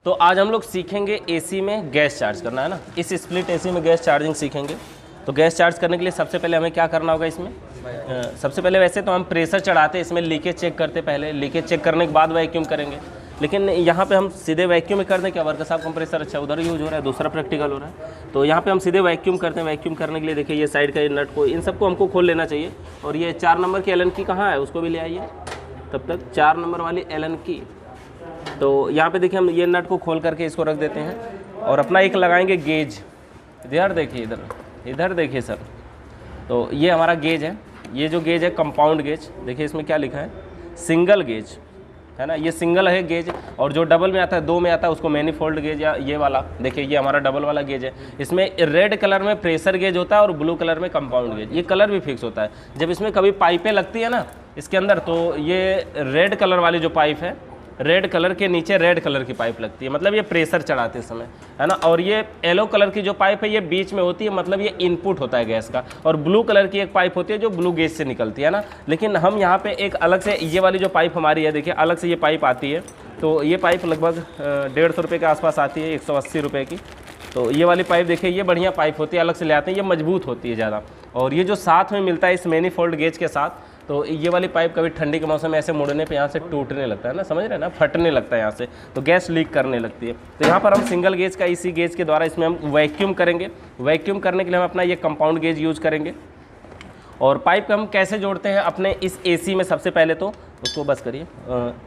तो आज हम लोग सीखेंगे एसी में गैस चार्ज करना, है ना। इस स्प्लिट एसी में गैस चार्जिंग सीखेंगे। तो गैस चार्ज करने के लिए सबसे पहले हमें क्या करना होगा इसमें, सबसे पहले वैसे तो हम प्रेशर चढ़ाते हैं, इसमें लीकेज चेक करते, पहले लीकेज चेक करने के बाद वैक्यूम करेंगे। लेकिन यहाँ पे हम सीधे वैक्यूम में कर दें क्या, वर्कशॉप कंप्रेसर अच्छा उधर यूज हो रहा है, दूसरा प्रैक्टिकल हो रहा है। तो यहाँ पे हम सीधे वैक्यूम करते हैं। वैक्यूम करने के लिए देखिए ये साइड का ये नट को, इन सबको हमको खोल लेना चाहिए। और ये 4 नंबर की एलन की कहाँ है, उसको भी ले आइए। तब तक 4 नंबर वाली एलन की, तो यहाँ पे देखिए हम ये नट को खोल करके इसको रख देते हैं और अपना एक लगाएंगे गेज। इधर देखिए, इधर देखिए सर। तो ये हमारा गेज है, ये जो गेज है कंपाउंड गेज। देखिए इसमें क्या लिखा है, सिंगल गेज, है ना। ये सिंगल है गेज, और जो डबल में आता है, 2 में आता है, उसको मैनीफोल्ड गेज या ये वाला। देखिए ये हमारा डबल वाला गेज है। इसमें रेड कलर में प्रेशर गेज होता है और ब्लू कलर में कंपाउंड गेज। ये कलर भी फिक्स होता है। जब इसमें कभी पाइपें लगती है ना इसके अंदर, तो ये रेड कलर वाली जो पाइप है, रेड कलर के नीचे रेड कलर की पाइप लगती है, मतलब ये प्रेशर चढ़ाते समय, है ना। और ये येलो कलर की जो पाइप है ये बीच में होती है, मतलब ये इनपुट होता है गैस का। और ब्लू कलर की एक पाइप होती है जो ब्लू गेज से निकलती है ना। लेकिन हम यहाँ पे एक अलग से, ये वाली जो पाइप हमारी है, देखिए अलग से ये पाइप आती है। तो ये पाइप लगभग 150 रुपये के आसपास आती है, 180 रुपये की। तो ये वाली पाइप देखिए, ये बढ़िया पाइप होती है, अलग से ले आते हैं, ये मजबूत होती है ज़्यादा। और ये जो साथ में मिलता है इस मैनीफोल्ड गेज के साथ, तो ये वाली पाइप कभी ठंडी के मौसम में ऐसे मुड़ने पे यहाँ से टूटने लगता है ना, समझ रहे हैं ना, फटने लगता है यहाँ से, तो गैस लीक करने लगती है। तो यहाँ पर हम सिंगल गेज का, इसी गेज के द्वारा इसमें हम वैक्यूम करेंगे। वैक्यूम करने के लिए हम अपना ये कंपाउंड गेज यूज़ करेंगे। और पाइप को हम कैसे जोड़ते हैं अपने इस एसी में, सबसे पहले तो उसको बस करिए।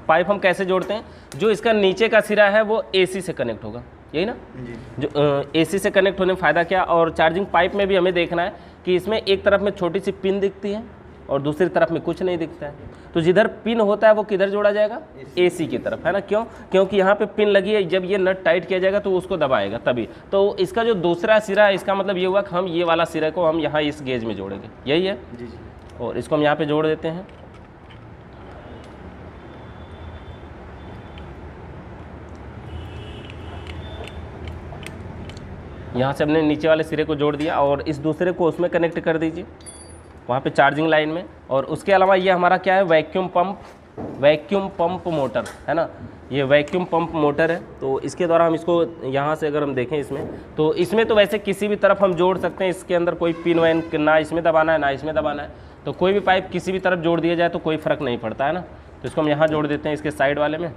पाइप हम कैसे जोड़ते हैं, जो इसका नीचे का सिरा है वो एसी से कनेक्ट होगा, यही ना जी। जो एसी से कनेक्ट होने में फ़ायदा क्या, और चार्जिंग पाइप में भी हमें देखना है कि इसमें एक तरफ में छोटी सी पिन दिखती है और दूसरी तरफ में कुछ नहीं दिखता है। तो जिधर पिन होता है वो किधर जोड़ा जाएगा, एसी की तरफ, है ना। क्यों, क्योंकि यहाँ पे पिन लगी है, जब ये नट टाइट किया जाएगा तो उसको दबाएगा तभी। तो इसका जो दूसरा सिरा है, इसका मतलब ये हुआ कि हम ये वाला सिरा को हम यहाँ इस गेज में जोड़ेंगे, यही है जी। और इसको हम यहाँ पे जोड़ देते हैं। यहाँ से हमने नीचे वाले सिरे को जोड़ दिया और इस दूसरे को उसमें कनेक्ट कर दीजिए, वहाँ पे चार्जिंग लाइन में। और उसके अलावा ये हमारा क्या है, वैक्यूम पंप मोटर, है ना। ये वैक्यूम पंप मोटर है। तो इसके द्वारा हम इसको यहाँ से अगर हम देखें इसमें, तो इसमें तो वैसे किसी भी तरफ हम जोड़ सकते हैं। इसके अंदर कोई पिन वैन ना इसमें दबाना है ना इसमें दबाना है, तो कोई भी पाइप किसी भी तरफ जोड़ दिया जाए तो कोई फ़र्क नहीं पड़ता, है ना। तो इसको हम यहाँ जोड़ देते हैं, इसके साइड वाले में,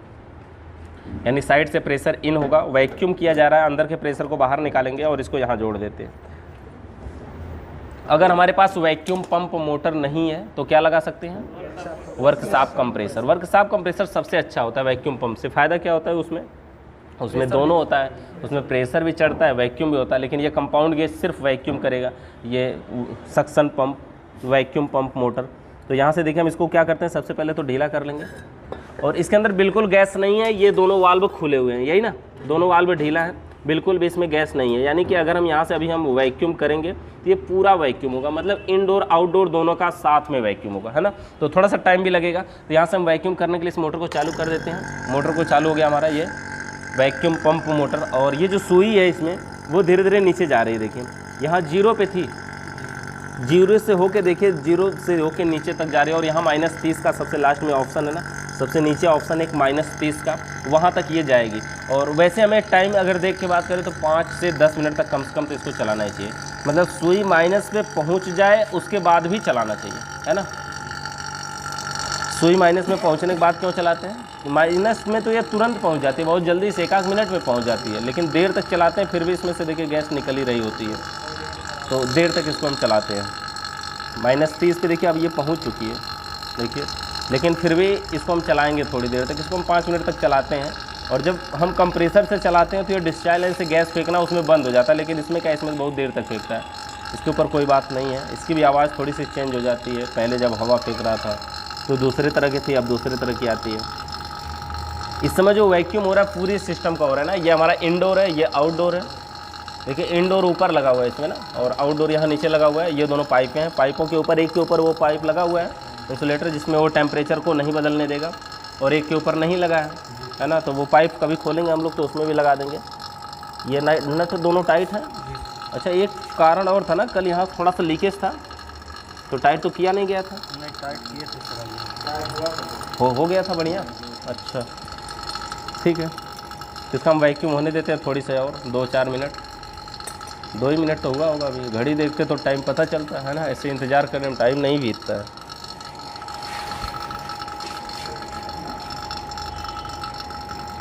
यानी साइड से प्रेशर इन होगा, वैक्यूम किया जा रहा है, अंदर के प्रेशर को बाहर निकालेंगे और इसको यहाँ जोड़ देते हैं। अगर हमारे पास वैक्यूम पंप मोटर नहीं है तो क्या लगा सकते हैं, वर्कशॉप कंप्रेसर। वर्कशॉप कंप्रेसर सबसे अच्छा होता है वैक्यूम पंप से। फ़ायदा क्या होता है उसमें दोनों होता है, उसमें प्रेशर भी चढ़ता है, वैक्यूम भी होता है। लेकिन ये कंपाउंड गेज सिर्फ वैक्यूम करेगा, ये suction pump, vacuum pump motor. तो यहाँ से देखिए हम इसको क्या करते हैं, सबसे पहले तो ढीला कर लेंगे। और इसके अंदर बिल्कुल गैस नहीं है, ये दोनों वाल्व खुले हुए हैं, यही ना, दोनों वाल्व ढीला है, बिल्कुल भी इसमें गैस नहीं है। यानी कि अगर हम यहाँ से अभी हम वैक्यूम करेंगे तो ये पूरा वैक्यूम होगा, मतलब इनडोर आउटडोर दोनों का साथ में वैक्यूम होगा, है ना। तो थोड़ा सा टाइम भी लगेगा। तो यहाँ से हम वैक्यूम करने के लिए इस मोटर को चालू कर देते हैं। मोटर को चालू हो गया हमारा ये वैक्यूम पंप मोटर। और ये जो सुई है इसमें वो धीरे धीरे नीचे जा रही है। देखिए यहाँ 0 पे थी, 0 से होके देखिए 0 से होके नीचे तक जा रही है। और यहाँ -30 का सबसे लास्ट में ऑप्शन है ना, सबसे नीचे ऑप्शन एक -30 का, वहाँ तक ये जाएगी। और वैसे हमें टाइम अगर देख के बात करें तो 5 से 10 मिनट तक कम से कम तो इसको चलाना ही चाहिए। मतलब सुई माइनस पे पहुँच जाए उसके बाद भी चलाना चाहिए, है ना। सुई माइनस में पहुँचने के बाद क्यों चलाते हैं, माइनस में तो ये तुरंत पहुँच जाती है, बहुत जल्दी से 1-8 मिनट में पहुँच जाती है। लेकिन देर तक चलाते हैं फिर भी इसमें से देखिए गैस निकल ही रही होती है, तो देर तक इसको हम चलाते हैं। -30 पे देखिए अब ये पहुँच चुकी है, देखिए। लेकिन फिर भी इसको हम चलाएंगे थोड़ी देर तक, इसको हम 5 मिनट तक चलाते हैं। और जब हम कंप्रेसर से चलाते हैं तो ये डिस्चार्ज लाइन से गैस फेंकना उसमें बंद हो जाता है। लेकिन इसमें क्या, इसमें बहुत देर तक फेंकता है, इसके ऊपर कोई बात नहीं है। इसकी भी आवाज़ थोड़ी सी चेंज हो जाती है, पहले जब हवा फेंक रहा था तो दूसरे तरह की थी, अब दूसरे तरह की आती है। इस समय जो वैक्यूम हो रहा है पूरी सिस्टम का हो रहा है ना। ये हमारा इंडोर है, ये आउटडोर है। देखिए इंडोर ऊपर लगा हुआ है इसमें ना, और आउटडोर यहाँ नीचे लगा हुआ है। ये दोनों पाइपें हैं, पाइपों के ऊपर एक के ऊपर वो पाइप लगा हुआ है इंसुलेटर, जिसमें वो टेम्परेचर को नहीं बदलने देगा, और एक के ऊपर नहीं लगा है ना। तो वो पाइप कभी खोलेंगे हम लोग तो उसमें भी लगा देंगे। ये नट दोनों टाइट हैं। अच्छा एक कारण और था ना, कल यहाँ थोड़ा सा लीकेज था, तो टाइट तो किया नहीं गया था, नहीं टाइट किए थे, हो गया था बढ़िया। अच्छा ठीक है। तो इसका हम वैक्यूम होने देते हैं थोड़ी सी और 2-4 मिनट, 2 ही मिनट तो हुआ होगा। अभी घड़ी देखते तो टाइम पता चलता है ना, ऐसे इंतज़ार करने में टाइम नहीं बीतता है।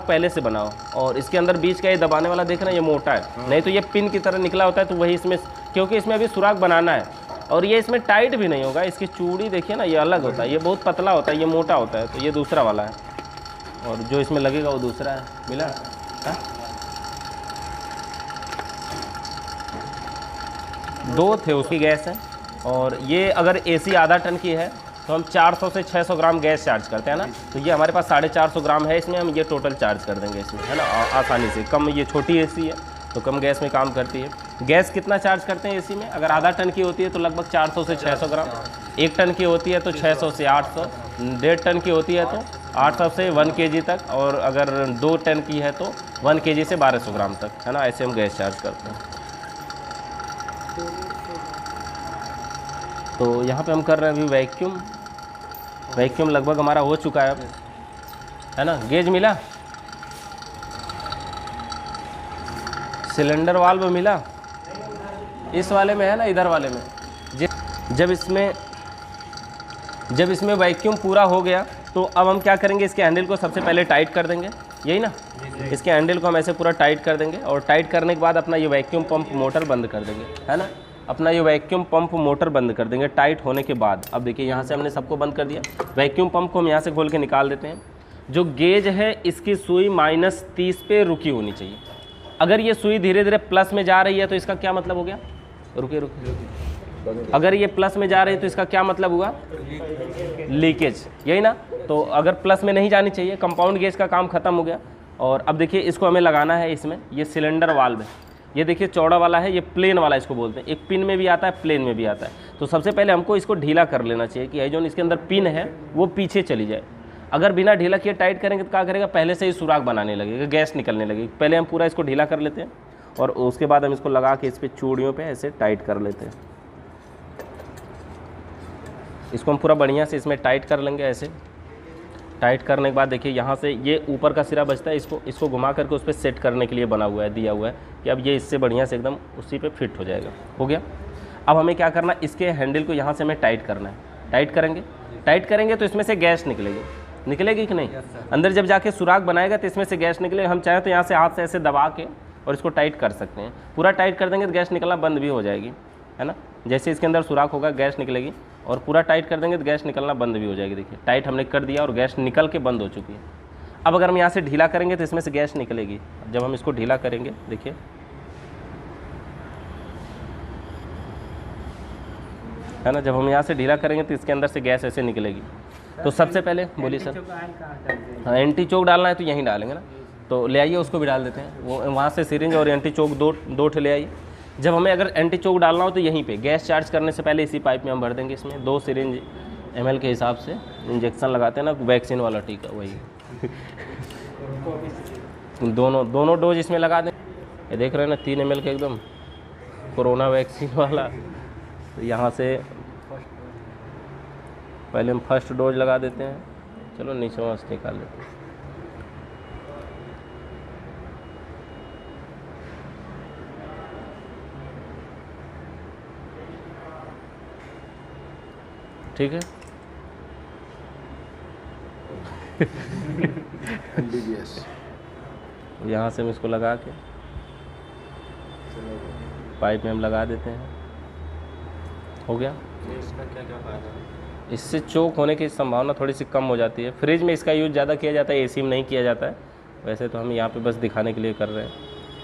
पहले से बनाओ, और इसके अंदर बीच का ये दबाने वाला देख रहे हैं, ये मोटा है, नहीं तो ये पिन की तरह निकला होता है, तो वही इसमें, क्योंकि इसमें अभी सुराख बनाना है, और ये इसमें टाइट भी नहीं होगा। इसकी चूड़ी देखिए ना, ये अलग होता है, ये बहुत पतला होता है, ये मोटा होता है, तो ये दूसरा वाला है, और जो इसमें लगेगा वो दूसरा है। मिला है? 2 थे उसकी गैस है, और ये अगर एसी आधा टन की है तो हम 400 से 600 ग्राम गैस चार्ज करते हैं ना, तो ये हमारे पास 450 ग्राम है, इसमें हम ये टोटल चार्ज कर देंगे इसमें, है ना, आसानी से। कम, ये छोटी एसी है तो कम गैस में काम करती है। गैस कितना चार्ज करते हैं एसी में? अगर आधा टन की होती है तो लगभग 400 से 600 ग्राम, 1 टन की होती है तो 600 से 800, 1.5 टन की होती है तो 800 से 1 kg तक, और अगर 2 टन की है तो 1 kg से 1200 ग्राम तक, है ना, ऐसे हम गैस चार्ज करते हैं। तो यहाँ पे हम कर रहे हैं अभी वैक्यूम। वैक्यूम लगभग हमारा हो चुका है अब, है ना। गेज मिला, सिलेंडर वाल्व मिला, इस वाले में है ना, इधर वाले में। जब इसमें वैक्यूम पूरा हो गया तो अब हम क्या करेंगे, इसके हैंडल को सबसे पहले टाइट कर देंगे, यही ना, इसके हैंडल को हम ऐसे पूरा टाइट कर देंगे, और टाइट करने के बाद अपना ये वैक्यूम पंप मोटर बंद कर देंगे, है ना। अपना ये वैक्यूम पंप मोटर बंद कर देंगे टाइट होने के बाद। अब देखिए यहाँ से हमने सबको बंद कर दिया, वैक्यूम पंप को हम यहाँ से खोल के निकाल देते हैं। जो गेज है इसकी सुई -30 पे रुकी होनी चाहिए। अगर ये सुई धीरे धीरे प्लस में जा रही है तो इसका क्या मतलब हो गया, रुके। अगर ये प्लस में जा रही है तो इसका क्या मतलब हुआ, लीकेज, यही ना। तो अगर प्लस में नहीं जानी चाहिए, कंपाउंड गेज का काम खत्म हो गया। और अब देखिए इसको हमें लगाना है इसमें, ये सिलेंडर वाल्व है, ये देखिए चौड़ा वाला है, ये प्लेन वाला इसको बोलते हैं। एक पिन में भी आता है, प्लेन में भी आता है। तो सबसे पहले हमको इसको ढीला कर लेना चाहिए कि जो इसके अंदर पिन है वो पीछे चली जाए। अगर बिना ढीला किए टाइट करेंगे तो क्या करेगा, पहले से ही सुराख बनाने लगेगा, गैस निकलने लगेगी। पहले हम पूरा इसको ढीला कर लेते हैं, और उसके बाद हम इसको लगा के इस पर चूड़ियों पे ऐसे टाइट कर लेते हैं। इसको हम पूरा बढ़िया से इसमें टाइट कर लेंगे। ऐसे टाइट करने के बाद देखिए यहाँ से ये ऊपर का सिरा बचता है, इसको घुमा करके उस पर सेट करने के लिए बना हुआ है, दिया हुआ है कि अब ये इससे बढ़िया से एकदम उसी पे फिट हो जाएगा। हो गया। अब हमें क्या करना है, इसके हैंडल को यहाँ से हमें टाइट करना है। टाइट करेंगे तो इसमें से गैस निकलेगी कि नहीं। अंदर जब जाके सुराख बनाएगा तो इसमें से गैस निकलेगा। हम चाहें तो यहाँ से हाथ से ऐसे दबा के और इसको टाइट कर सकते हैं। पूरा टाइट कर देंगे तो गैस निकलना बंद भी हो जाएगी, है ना। जैसे इसके अंदर सुराख होगा गैस निकलेगी, और पूरा टाइट कर देंगे तो गैस निकलना बंद भी हो जाएगी। देखिए टाइट हमने कर दिया और गैस निकल के बंद हो चुकी है। अब अगर हम यहाँ से ढीला करेंगे तो इसमें से गैस निकलेगी। जब हम इसको ढीला करेंगे, देखिए है ना, जब हम यहाँ से ढीला करेंगे तो इसके अंदर से गैस ऐसे निकलेगी। तो सबसे पहले बोलिए सर। हाँ, एंटी चोक डालना है तो यहीं डालेंगे ना, तो ले आइए, उसको भी डाल देते हैं। वो वहाँ से सिरिंज और एंटी चोक दो ठे ले आइए। जब हमें अगर एंटी चोक डालना हो तो यहीं पे गैस चार्ज करने से पहले इसी पाइप में हम भर देंगे। इसमें 2 सिरिंज ml के हिसाब से इंजेक्शन लगाते हैं ना, वैक्सीन वाला टीका, वही दोनों डोज इसमें लगा दें। ये देख रहे हैं ना, 3 ml के एकदम कोरोना वैक्सीन वाला। तो यहाँ से पहले हम फर्स्ट डोज लगा देते हैं। चलो नीचे वहाँ से निकाल लेते हैं। ठीक है। यहाँ से हम इसको लगा के पाइप में हम लगा देते हैं। हो गया। इसका क्या क्या फायदा है? इससे चोक होने की संभावना थोड़ी सी कम हो जाती है। फ्रिज में इसका यूज़ ज़्यादा किया जाता है, एसी में नहीं किया जाता है। वैसे तो हम यहाँ पे बस दिखाने के लिए कर रहे हैं,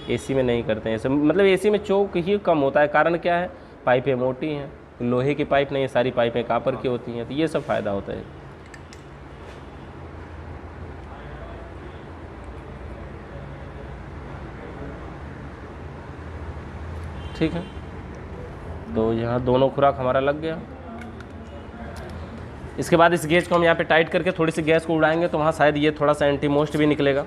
एसी में नहीं करते हैं ऐसे। मतलब एसी में चोक ही कम होता है। कारण क्या है, पाइपें मोटी हैं, लोहे की पाइप नहीं है, सारी पाइपें कापर की होती हैं, तो ये सब फ़ायदा होता है। ठीक है, तो यहाँ दोनों खुराक हमारा लग गया। इसके बाद इस गेज को हम यहाँ पे टाइट करके थोड़ी सी गैस को उड़ाएंगे, तो वहाँ शायद ये थोड़ा सा एंटी मोस्ट भी निकलेगा,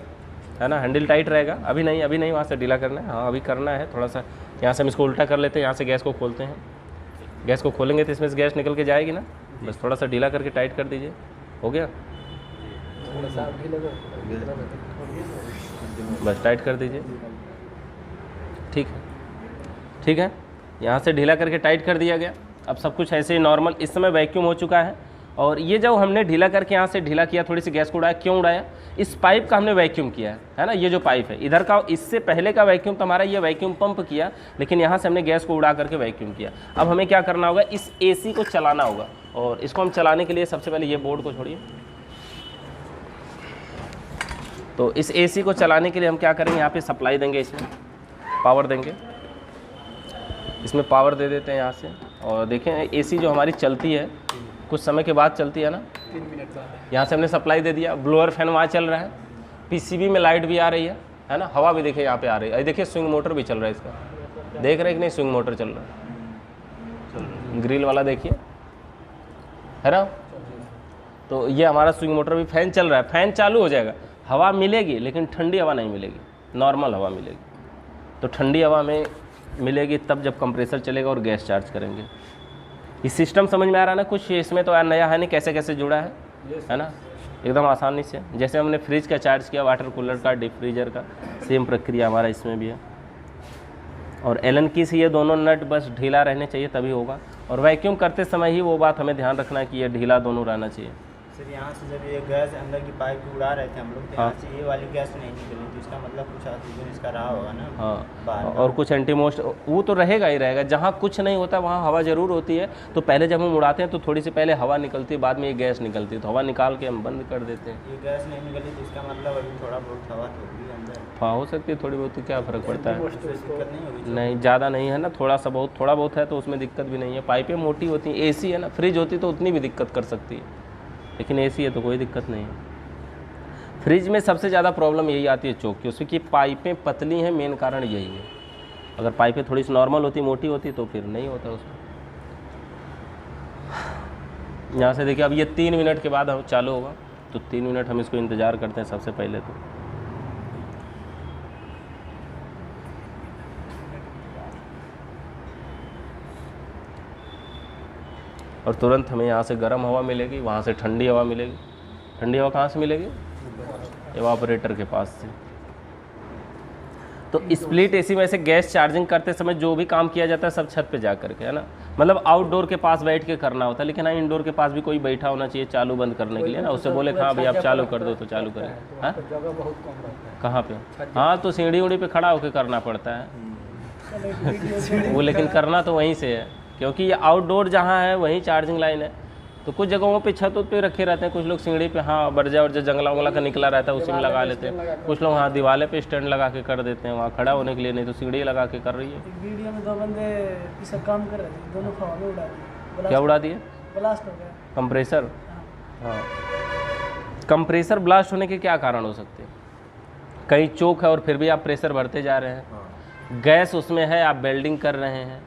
है ना। हैंडल टाइट रहेगा। अभी नहीं वहाँ से ढीला करना है। हाँ, अभी करना है थोड़ा सा। यहाँ से हम इसको उल्टा कर लेते हैं, यहाँ से गैस को खोलते हैं। गैस को खोलेंगे तो इसमें से गैस निकल के जाएगी ना। बस थोड़ा सा ढीला करके टाइट कर दीजिए। हो गया। बस टाइट कर दीजिए। ठीक है, ठीक है, यहाँ से ढीला करके टाइट कर दिया गया। अब सब कुछ ऐसे ही नॉर्मल इस समय वैक्यूम हो चुका है। और ये जो हमने ढीला करके यहाँ से ढीला किया, थोड़ी सी गैस को उड़ाया, क्यों उड़ाया? इस पाइप का हमने वैक्यूम किया है ना, ये जो पाइप है इधर का, इससे पहले का वैक्यूम तो हमारा ये वैक्यूम पंप किया, लेकिन यहाँ से हमने गैस को उड़ा करके वैक्यूम किया। अब हमें क्या करना होगा, इस AC को चलाना होगा। और इसको हम चलाने के लिए सबसे पहले ये बोर्ड को छोड़िए। तो इस AC को चलाने के लिए हम क्या करेंगे, यहाँ पे सप्लाई देंगे, इसमें पावर देंगे, इसमें पावर दे देते हैं यहाँ से। और देखें AC जो हमारी चलती है कुछ समय के बाद चलती है ना, 3 मिनट बाद यहाँ से हमने सप्लाई दे दिया। ब्लोअर फैन वहाँ चल रहा है, PCB में लाइट भी आ रही है ना, हवा भी देखिए यहाँ पे आ रही है। देखिए स्विंग मोटर भी चल रहा है इसका, देख रहे हैं कि नहीं, स्विंग मोटर चल रहा है, ग्रिल वाला देखिए, है ना। तो ये हमारा स्विंग मोटर भी, फैन चल रहा है, फैन चालू हो जाएगा, हवा मिलेगी लेकिन ठंडी हवा नहीं मिलेगी, नॉर्मल हवा मिलेगी। तो ठंडी हवा में मिलेगी तब जब कंप्रेसर चलेगा और गैस चार्ज करेंगे। ये सिस्टम समझ में आ रहा है ना कुछ? इसमें तो नया है नहीं, कैसे कैसे जुड़ा है ना, एकदम आसानी से। जैसे हमने फ्रिज का चार्ज किया, वाटर कूलर का, डीप फ्रीजर का, सेम प्रक्रिया हमारा इसमें भी है। और एलन की से ये दोनों नट बस ढीला रहने चाहिए तभी होगा। और वैक्यूम करते समय ही वो बात हमें ध्यान रखना है कि ये ढीला दोनों रहना चाहिए। सर यहाँ से जब ये गैस अंदर की पाइप उड़ा रहे थे हम लोग, तो हाँ। यहाँ से ये वाली गैस नहीं निकली, तो इसका मतलब कुछ ऑक्सीजन इसका रहा होगा ना। हाँ, बाहर और कुछ एंटीमोस्ट वो तो रहेगा ही रहेगा। जहाँ कुछ नहीं होता वहाँ हवा ज़रूर होती है। तो पहले जब हम उड़ाते हैं तो थोड़ी सी पहले हवा निकलती है, बाद में ये गैस निकलती है, तो हवा निकाल के हम बंद कर देते हैं। ये गैस नहीं निकली तो इसका मतलब अभी थोड़ा बहुत हवा तो होगी अंदर। हाँ, हो सकती है थोड़ी बहुत, तो क्या फ़र्क पड़ता है? उससे दिक्कत नहीं होगी? नहीं, ज़्यादा नहीं है ना, थोड़ा सा बहुत, थोड़ा बहुत है तो उसमें दिक्कत भी नहीं है। पाइपें मोटी होती हैं, AC है ना, फ्रिज होती तो उतनी भी दिक्कत कर सकती है, लेकिन AC है तो कोई दिक्कत नहीं है। फ्रिज में सबसे ज़्यादा प्रॉब्लम यही आती है चोक की, उसकी कि पाइपें पतली हैं, मेन कारण यही है। अगर पाइपें थोड़ी सी नॉर्मल होती, मोटी होती तो फिर नहीं होता उसमें। यहाँ से देखिए अब ये 3 मिनट के बाद हम चालू होगा, तो 3 मिनट हम इसको इंतज़ार करते हैं सबसे पहले तो। और तुरंत हमें यहाँ से गर्म हवा मिलेगी, वहाँ से ठंडी हवा मिलेगी। ठंडी हवा कहाँ से मिलेगी? एवापोरेटर के पास से। तो स्प्लिट AC में से गैस चार्जिंग करते समय जो भी काम किया जाता है सब छत पे जा करके, है ना, मतलब आउटडोर के पास बैठ के करना होता है। लेकिन हाँ, इंडोर के पास भी कोई बैठा होना चाहिए चालू बंद करने के लिए ना, उससे बोले हाँ भाई आप चालू कर दो तो चालू करें। हाँ, जगह बहुत कम रहता है। कहाँ पे? हाँ, तो सीढ़ी उड़ी पे खड़ा होकर करना पड़ता है वो, लेकिन करना तो वहीं से है, क्योंकि ये आउटडोर जहाँ है वहीं चार्जिंग लाइन है। तो कुछ जगहों पे छत पे रखे रहते हैं, कुछ लोग सीढ़ी पे, हाँ, बर्जा और जो जंगला वंगला का निकला रहता है उसी में लगा लेते हैं। कुछ लोग हाँ दीवाले पे स्टैंड लगा के कर देते हैं वहाँ खड़ा होने के लिए, नहीं तो सीढ़ी लगा के कर रही है। वीडियो में 2 बंदे इस काम कर रहे थे, दोनों हवा में उड़ा दिए। क्या उड़ा दिए? ब्लास्ट हो गया। कंप्रेसर। हाँ, कंप्रेसर ब्लास्ट होने के क्या कारण हो सकते हैं? कहीं चोक है और फिर भी आप प्रेशर भरते जा रहे हैं, गैस उसमें है, आप वेल्डिंग कर रहे हैं,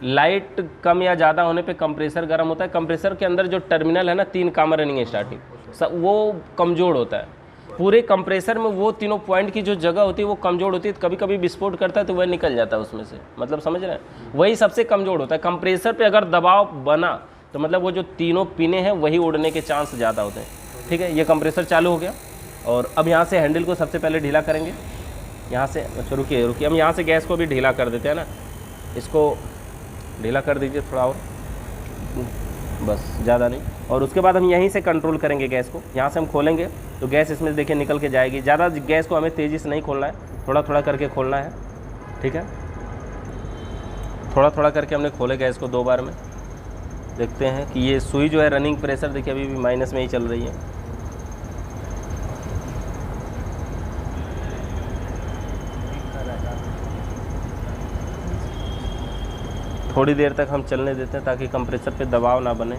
लाइट कम या ज़्यादा होने पे कंप्रेसर गर्म होता है। कंप्रेसर के अंदर जो टर्मिनल है ना, 3 काम रनिंग है स्टार्टिंग, वो कमज़ोर होता है। पूरे कंप्रेसर में वो तीनों पॉइंट की जो जगह होती है वो कमज़ोर होती है। कभी कभी विस्फोट करता है तो वह निकल जाता है उसमें से, मतलब समझ रहे हैं, वही सबसे कमज़ोर होता है। कंप्रेसर पे अगर दबाव बना तो मतलब वो जो तीनों पिने हैं वही उड़ने के चांस ज़्यादा होते हैं। ठीक है, ये कंप्रेसर चालू हो गया। और अब यहाँ से हैंडल को सबसे पहले ढीला करेंगे, यहाँ से। अच्छा रुकिए, हम यहाँ से गैस को भी ढीला कर देते हैं ना, इसको ढीला कर दीजिए थोड़ा और, बस ज़्यादा नहीं। और उसके बाद हम यहीं से कंट्रोल करेंगे गैस को। यहाँ से हम खोलेंगे तो गैस इसमें से देखिए निकल के जाएगी। ज़्यादा गैस को हमें तेज़ी से नहीं खोलना है, थोड़ा थोड़ा करके खोलना है। ठीक है, थोड़ा थोड़ा करके हमने खोले गैस को 2 बार में। देखते हैं कि ये सुई जो है रनिंग प्रेशर देखिए अभी भी माइनस में ही चल रही है। थोड़ी देर तक हम चलने देते हैं ताकि कंप्रेसर पे दबाव ना बने।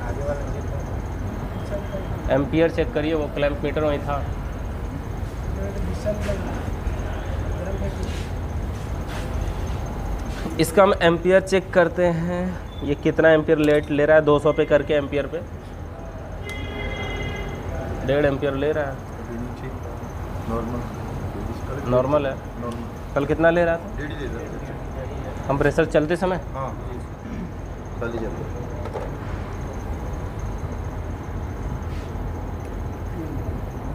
आगे वाला चेक एम्पियर चेक करिए, वो क्लैंप मीटर वहीं था। इसका हम एम्पियर चेक करते हैं, ये कितना एम्पियर लेट ले रहा है। 200 पे करके एम्पियर पे 1.5 एम्पियर ले रहा है। नॉर्मल है। कल कितना ले रहा था कंप्रेसर चलते समय? हाँ, जल्दी जल्दी।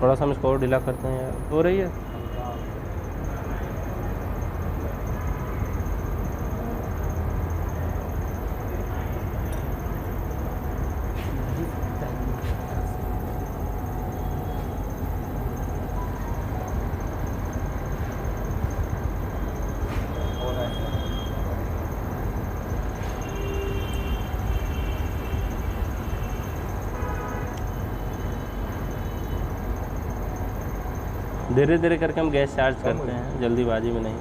थोड़ा सा हम इसको और ढीला करते हैं यार, हो रही है। धीरे धीरे करके हम गैस चार्ज करते हैं, जल्दीबाजी में नहीं।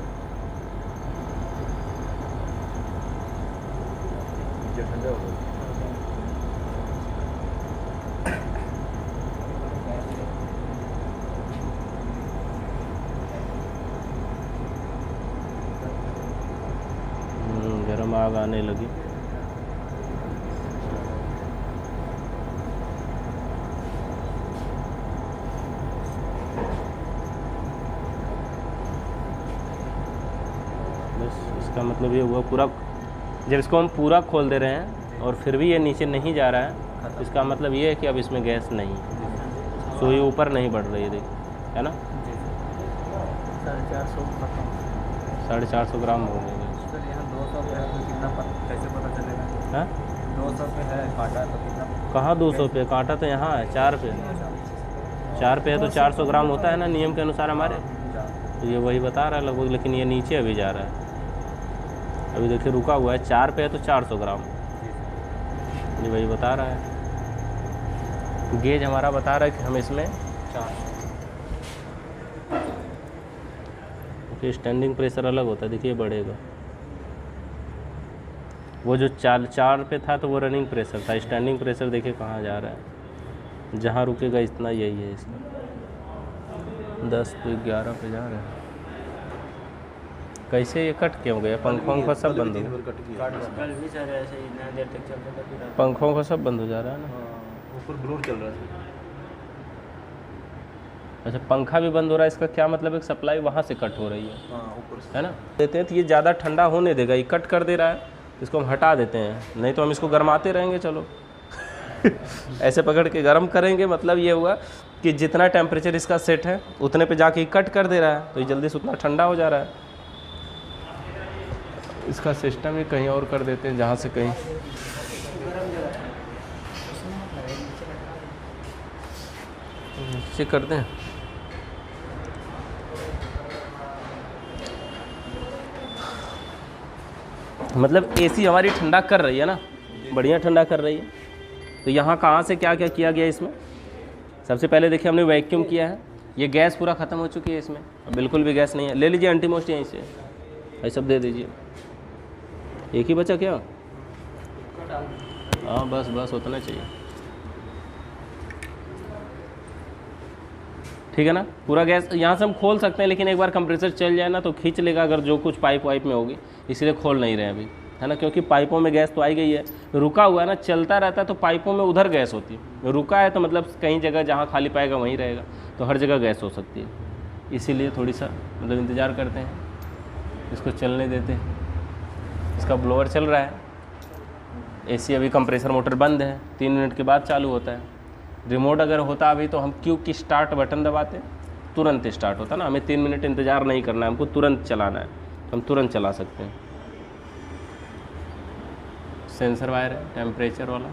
गर्म आग आने लगी। इसका मतलब ये हुआ पूरा, जब इसको हम पूरा खोल दे रहे हैं और फिर भी ये नीचे नहीं जा रहा है, इसका मतलब ये है कि अब इसमें गैस नहीं, सो ये ऊपर नहीं बढ़ रही है, देखिए, है ना। 450 ग्राम हो गए। सर यहाँ 200 पे है तो कितना कैसे पता चलेगा? हाँ 200 पे है कांटा तो कितना? कहाँ 200 पे? कांटा तो यहाँ है 4 पे। 4 पे है तो 400 ग्राम होता है ना नियम के अनुसार हमारे, तो ये वही बता रहा है लगभग, लेकिन ये नीचे अभी जा रहा है। अभी देखिए रुका हुआ है, 4 पे है तो 400 ग्राम, ये वही बता रहा है। गेज हमारा बता रहा है कि हम इसमें 400। ओके, स्टैंडिंग प्रेशर अलग होता है, देखिए बढ़ेगा। वो जो 4 पे था तो वो रनिंग प्रेशर था, स्टैंडिंग प्रेशर देखिए कहाँ जा रहा है, जहाँ रुकेगा इतना यही है इसका। 10 पे 11 पे जा रहा है। कैसे ये कट क्यों गया? पंखों का सब बंद हो गया, कल भी सर ऐसे ही इतना देर तक चलता था, फिर पंखों का सब बंद हो जा रहा है ना। ऊपर ब्लोअर चल रहा था। अच्छा, पंखा भी बंद हो रहा है, इसका क्या मतलब है? सप्लाई वहाँ से कट हो रही है, ऊपर से है ना। देते हैं तो ये ज़्यादा ठंडा होने देगा, ये कट कर दे रहा है, इसको हम हटा देते हैं, नहीं तो हम इसको गरमाते रहेंगे। चलो ऐसे पकड़ के गर्म करेंगे, मतलब ये हुआ कि जितना टेम्परेचर इसका सेट है उतने पे जाके कट कर दे रहा है, तो ये जल्दी से उतना ठंडा हो जा रहा है। इसका सिस्टम ही कहीं और कर देते हैं, जहाँ से कहीं चेक करते हैं। मतलब एसी हमारी ठंडा कर रही है ना, बढ़िया ठंडा कर रही है। तो यहाँ कहाँ से क्या क्या किया गया इसमें? सबसे पहले देखिए हमने वैक्यूम किया है, ये गैस पूरा ख़त्म हो चुकी है इसमें, बिल्कुल भी गैस नहीं है। ले लीजिए एंटीमोस्ट यहीं से, ये सब दे दीजिए। एक ही बचा क्या? हाँ बस बस उतना चाहिए, ठीक है ना। पूरा गैस यहाँ से हम खोल सकते हैं, लेकिन एक बार कंप्रेसर चल जाए ना तो खींच लेगा, अगर जो कुछ पाइप वाइप में होगी, इसलिए खोल नहीं रहे अभी, है ना। क्योंकि पाइपों में गैस तो आई गई है, रुका हुआ है ना, चलता रहता है तो पाइपों में उधर गैस होती है, रुका है तो मतलब कहीं जगह जहाँ खाली पाएगा वहीं रहेगा, तो हर जगह गैस हो सकती है। इसीलिए थोड़ी सा मतलब इंतज़ार करते हैं, इसको चलने देते हैं। इसका ब्लोअर चल रहा है, एसी अभी कंप्रेसर मोटर बंद है, 3 मिनट के बाद चालू होता है। रिमोट अगर होता अभी तो हम क्यू की स्टार्ट बटन दबाते, तुरंत स्टार्ट होता ना, हमें 3 मिनट इंतज़ार नहीं करना है, हमको तुरंत चलाना है, हम तुरंत चला सकते हैं। सेंसर वायर है टेम्परेचर वाला,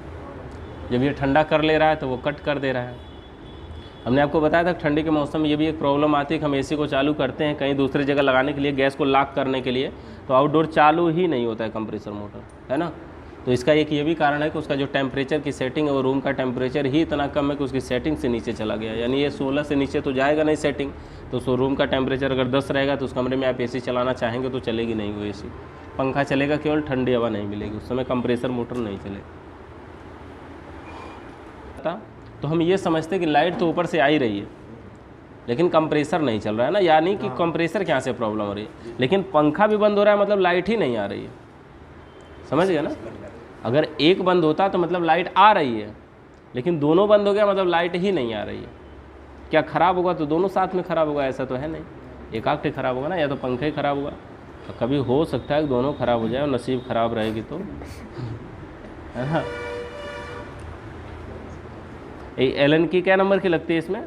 जब ये ठंडा कर ले रहा है तो वो कट कर दे रहा है। हमने आपको बताया था ठंडी के मौसम में ये भी एक प्रॉब्लम आती है कि हम एसी को चालू करते हैं कहीं दूसरी जगह लगाने के लिए, गैस को लॉक करने के लिए, तो आउटडोर चालू ही नहीं होता है कंप्रेसर मोटर, है ना। तो इसका एक ये भी कारण है कि उसका जो टेम्परेचर की सेटिंग है वो रूम का टेम्परेचर ही इतना कम है कि उसकी सेटिंग से नीचे चला गया, यानी ये 16 से नीचे तो जाएगा नहीं सेटिंग, तो सो रूम का टेम्परेचर अगर 10 रहेगा तो उस कमरे में आप एसी चलाना चाहेंगे तो चलेगी नहीं वो एसी, पंखा चलेगा, केवल ठंडी हवा नहीं मिलेगी, उस समय कंप्रेसर मोटर नहीं चलेगा। तो हम ये समझते कि लाइट तो ऊपर से आ ही रही है लेकिन कंप्रेसर नहीं चल रहा है ना, यानी कि कंप्रेसर क्या से प्रॉब्लम हो रही है, लेकिन पंखा भी बंद हो रहा है मतलब लाइट ही नहीं आ रही है, समझ गया ना। अगर एक बंद होता तो मतलब लाइट आ रही है, लेकिन दोनों बंद हो गया मतलब लाइट ही नहीं आ रही है। क्या ख़राब होगा? तो दोनों साथ में ख़राब होगा, ऐसा तो है नहीं, एक आध ख़राब होगा ना, या तो पंखा ही ख़राब होगा, तो कभी हो सकता है कि दोनों ख़राब हो जाए और नसीब ख़राब रहेगी तो, है ना। एलन की क्या नंबर की लगती है इसमें?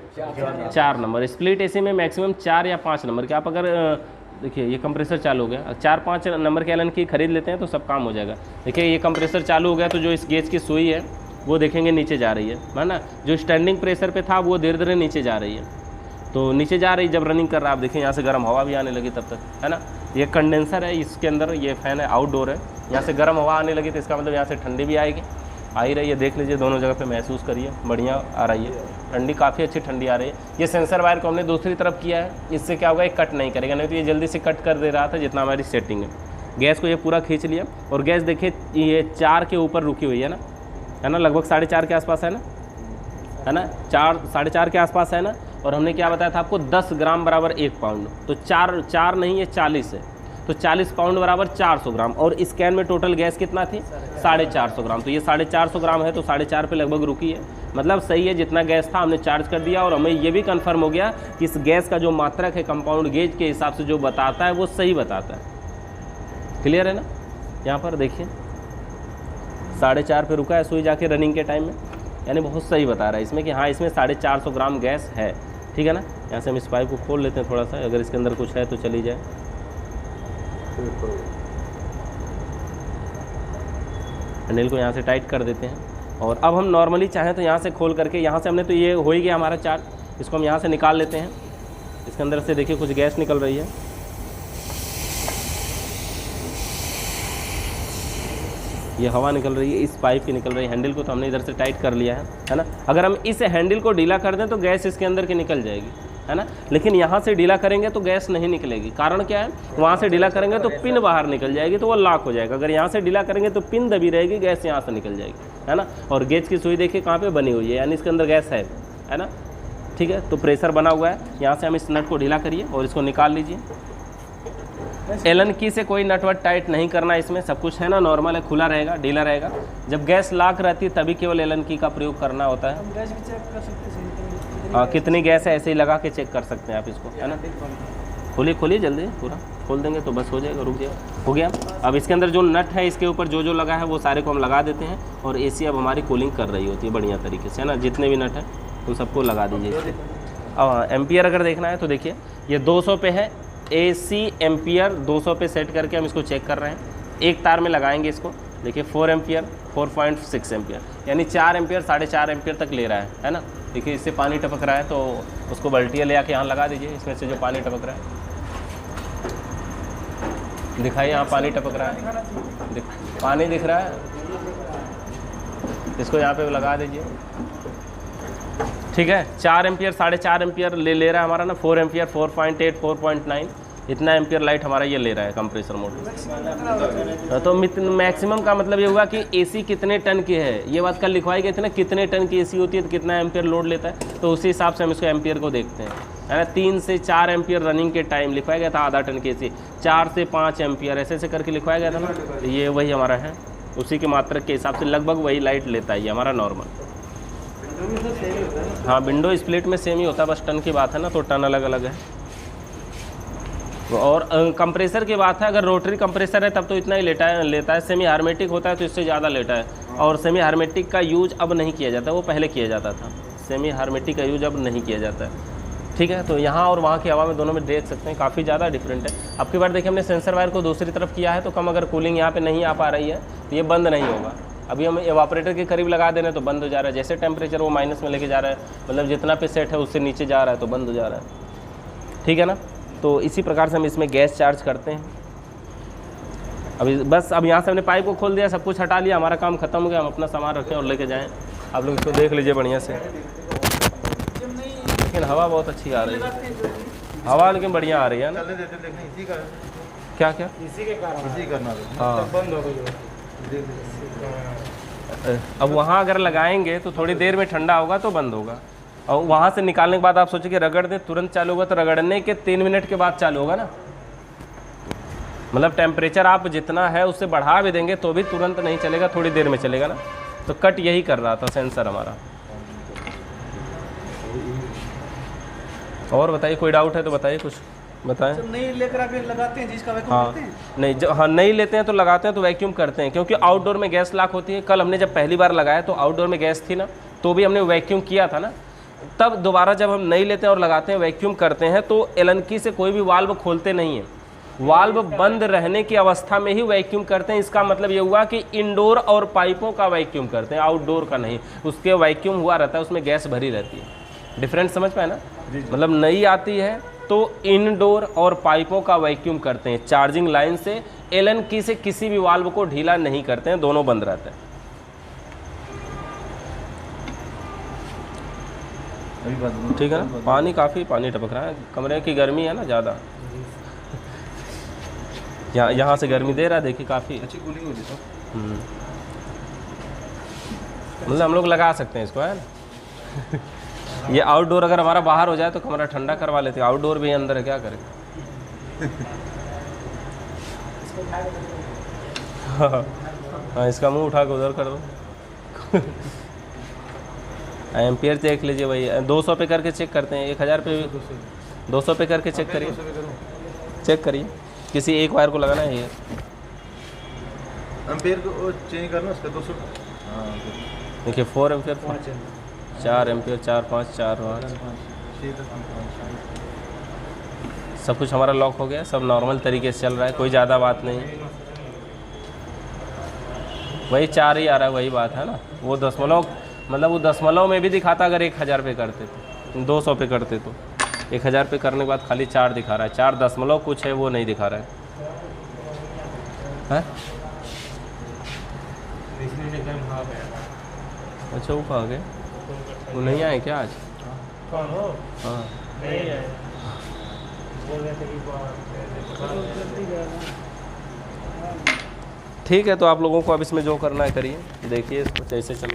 4 नंबर। स्प्लिट एसी में मैक्सिमम 4 या 5 नंबर के। आप अगर देखिए ये कंप्रेसर चालू हो गया, 4-5 नंबर के एलन की खरीद लेते हैं तो सब काम हो जाएगा। देखिए ये कंप्रेसर चालू हो गया तो जो इस गेज की सुई है वो देखेंगे नीचे जा रही है ना। जो स्टैंडिंग प्रेशर पे था वो धीरे धीरे नीचे जा रही है, तो नीचे जा रही जब रनिंग कर रहा है। आप देखिए यहाँ से गर्म हवा भी आने लगी तब तक, है ना। ये कंडेंसर है, इसके अंदर ये फ़ैन है, आउटडोर है। यहाँ से गर्म हवा आने लगी तो इसका मतलब यहाँ से ठंडी भी आएगी, आ ही रही है। देख लीजिए दोनों जगह पे महसूस करिए, बढ़िया आ रही है ठंडी, काफ़ी अच्छी ठंडी आ रही है। ये सेंसर वायर को हमने दूसरी तरफ किया है, इससे क्या होगा ये कट नहीं करेगा, नहीं तो ये जल्दी से कट कर दे रहा था जितना हमारी सेटिंग है। गैस को ये पूरा खींच लिया और गैस देखिए ये 4 के ऊपर रुकी हुई है ना, लगभग 4.5 के आसपास है ना, 4 4.5 के आसपास है ना। और हमने क्या बताया था आपको 10 ग्राम बराबर 1 पाउंड, तो 4 नहीं ये 40 है, तो 40 पाउंड बराबर 400 ग्राम। और इस कैन में टोटल गैस कितना थी? 450 ग्राम। तो ये 450 ग्राम है तो 4.5 पे लगभग रुकी है, मतलब सही है। जितना गैस था हमने चार्ज कर दिया और हमें ये भी कंफर्म हो गया कि इस गैस का जो मात्रक है कंपाउंड गेज के हिसाब से जो बताता है वो सही बताता है। क्लियर है ना। यहाँ पर देखिए 4.5 पे रुका है सुई जाके रनिंग के टाइम में, यानी बहुत सही बता रहा है इसमें कि हाँ इसमें 450 ग्राम गैस है, ठीक है ना। यहाँ से हम इस पाइप को खोल लेते हैं थोड़ा सा, अगर इसके अंदर कुछ है तो चली जाए। हैंडल को यहाँ से टाइट कर देते हैं और अब हम नॉर्मली चाहें तो यहाँ से खोल करके, यहाँ से हमने तो ये हो ही गया हमारा चार्ज, इसको हम यहाँ से निकाल लेते हैं। इसके अंदर से देखिए कुछ गैस निकल रही है, ये हवा निकल रही है, इस पाइप की निकल रही है। हैंडल को तो हमने इधर से टाइट कर लिया है ना। अगर हम इस हैंडल को ढीला कर दें तो गैस इसके अंदर की निकल जाएगी, है ना। लेकिन यहाँ से ढीला करेंगे तो गैस नहीं निकलेगी। कारण क्या है? वहाँ से ढीला करेंगे तो पिन बाहर निकल जाएगी तो वो लॉक हो जाएगा। अगर यहाँ से ढीला करेंगे तो पिन दबी रहेगी, गैस यहाँ से निकल जाएगी, है ना। और गेज की सुई देखिए कहाँ पे बनी हुई है, यानी इसके अंदर गैस है ना। ठीक है, तो प्रेशर बना हुआ है। यहाँ से हम इस नट को ढीला करिए और इसको निकाल लीजिए। एलन की से कोई नटवर्क टाइट नहीं करना, इसमें सब कुछ है ना नॉर्मल है, खुला रहेगा, ढीला रहेगा। जब गैस लॉक रहती है तभी केवल एलन की का प्रयोग करना होता है। हम गैस भी चेक कर सकते हैं। हाँ कितनी गैस है ऐसे ही लगा के चेक कर सकते हैं आप इसको, है ना। खोलिए जल्दी, पूरा खोल देंगे तो बस हो जाएगा, रुक जाएगा, हो गया। अब इसके अंदर जो नट है इसके ऊपर जो लगा है वो सारे को हम लगा देते हैं और एसी अब हमारी कूलिंग कर रही होती है बढ़िया तरीके से, है ना। जितने भी नट हैं तो सबको लगा दीजिए इससे। अब एम्पियर अगर देखना है तो देखिए ये 200 पे है, AC एम्पियर 200 पे सेट करके हम इसको चेक कर रहे हैं। एक तार में लगाएंगे इसको, देखिए 4 एम्पियर 4.6 एम्पियर, यानी 4 एम्पियर 4.5 एम्पियर तक ले रहा है ना। देखिए इससे पानी टपक रहा है तो उसको बाल्टियाँ ले आके यहाँ लगा दीजिए, इसमें से जो पानी टपक रहा है दिखाइए, यहाँ पानी टपक रहा है, पानी दिख रहा है, इसको यहाँ पे लगा दीजिए। ठीक है, 4 एम्पियर 4.5 एम्पियर ले रहा है हमारा ना, 4 एम्पियर 4.8 4.9 इतना एम्पियर लाइट हमारा ये ले रहा है कंप्रेसर मोड। तो मैक्सिमम का मतलब ये हुआ कि एसी कितने टन की है, ये बात कल लिखवाई गई थी ना, कितने टन की एसी होती है तो कितना एम्पियर लोड लेता है, तो उसी हिसाब से हम इसको एम्पियर को देखते हैं, है ना। 3 से 4 एम्पियर रनिंग के टाइम लिखवाया गया था, आधा टन की एसी 4 से 5 एम्पियर ऐसे करके लिखवाया गया था ना। तो ये वही हमारा है, उसी के मात्रक के हिसाब से लगभग वही लाइट लेता है ये हमारा नॉर्मल। हाँ विंडो स्प्लिट में सेम ही होता है, बस टन की बात है ना, तो टन अलग अलग है। और कंप्रेसर की बात है, अगर रोटरी कंप्रेसर है तब तो इतना ही लेता है। सेमी हार्मेटिक होता है तो इससे ज़्यादा लेता है, और सेमी हार्मेटिक का यूज अब नहीं किया जाता, वो पहले किया जाता था। सेमी हार्मेटिक का यूज अब नहीं किया जाता है, ठीक है। तो यहाँ और वहाँ की हवा में दोनों में देख सकते हैं काफ़ी ज़्यादा डिफरेंट है। अब की बार देखिए हमने सेंसर वायर को दूसरी तरफ किया है तो कम, अगर कूलिंग यहाँ पर नहीं आ पा रही है तो ये बंद नहीं होगा। अभी हम एवापोरेटर के करीब लगा दे रहे हैं तो बंद हो जा रहा है, जैसे टेम्परेचर वो माइनस में लेके जा रहा है, मतलब जितना पे सेट है उससे नीचे जा रहा है तो बंद हो जा रहा है, ठीक है ना। तो इसी प्रकार से हम इसमें गैस चार्ज करते हैं। अभी बस अब यहाँ से हमने पाइप को खोल दिया, सब कुछ हटा लिया, हमारा काम खत्म हो गया। हम अपना सामान रखें और लेके जाएं। आप लोग इसको देख लीजिए बढ़िया से, लेकिन हवा बहुत अच्छी आ रही है, हवा लेकिन बढ़िया आ रही है ना। क्या क्या इसी के कारण इसी करना, हाँ बंद हो गई। अब वहाँ अगर लगाएंगे तो थोड़ी देर में ठंडा होगा तो बंद होगा, और वहाँ से निकालने के बाद आप सोचिए कि रगड़ दें तुरंत चालू होगा, तो रगड़ने के 3 मिनट के बाद चालू होगा ना। मतलब टेम्परेचर आप जितना है उससे बढ़ा भी देंगे तो भी तुरंत नहीं चलेगा, थोड़ी देर में चलेगा ना। तो कट यही कर रहा था सेंसर हमारा। और बताइए, कोई डाउट है तो बताइए, कुछ बताएं। जब नहीं लेकर आके लगाते हैं जिसका वैक्यूम हाँ करते हैं। नहीं, जब हाँ नहीं लेते हैं तो लगाते हैं तो वैक्यूम करते हैं, क्योंकि आउटडोर में गैस लॉक होती है। कल हमने जब पहली बार लगाया तो आउटडोर में गैस थी ना, तो भी हमने वैक्यूम किया था ना, तब दोबारा जब हम नहीं लेते हैं और लगाते हैं, वैक्यूम करते हैं, तो एलन की से कोई भी वाल्व खोलते नहीं हैं, वाल्व बंद रहने की अवस्था में ही वैक्यूम करते हैं। इसका मतलब ये हुआ कि इंडोर और पाइपों का वैक्यूम करते हैं, आउटडोर का नहीं। उसके वैक्यूम हुआ रहता है, उसमें गैस भरी रहती है। डिफरेंस समझ पाए ना? मतलब नई आती है तो इनडोर और पाइपों का वैक्यूम करते हैं, चार्जिंग लाइन से एलन की से किसी भी वाल्व को ढीला नहीं करते हैं, दोनों बंद रहते हैं। ठीक है ना? पानी काफ़ी पानी टपक रहा है, कमरे की गर्मी है ना ज़्यादा, यहाँ से गर्मी दे रहा है, देखिए काफ़ी अच्छी कूलिंग हो रही है। मतलब हम लोग लगा सकते हैं इसको, है ना? ये आउटडोर अगर हमारा बाहर हो जाए तो कमरा ठंडा करवा लेते हैं, आउटडोर भी अंदर है, क्या करें? हाँ, इसका मुंह उठा के उधर कर दो। एम्पियर चेक लीजिए भाई, 200 पे करके चेक करते हैं, 1000 पे 200 पे करके चेक करिए, चेक करिए, किसी एक वायर को लगाना है ये। एम्पियर को चेंज करना उसका 200। हाँ देखिए 4 एम्पियर, 4 एम्पियर, 4 5 4 5, सब कुछ हमारा लॉक हो गया, सब नॉर्मल तरीके से चल रहा है, कोई ज़्यादा बात नहीं। वही 4 ही आ रहा है, वही बात है ना। वो दशमलव, मतलब वो दशमलव में भी दिखाता अगर 1000 पे करते तो, 200 पे करते तो, 1000 पे करने के बाद खाली 4 दिखा रहा है, 4 दशमलव कुछ है वो नहीं दिखा रहा है। अच्छा, वो कहाँ गए? वो नहीं आए क्या आज? हाँ, ठीक है, तो आप लोगों को अब इसमें जो करना है करिए, देखिए इसको कैसे चल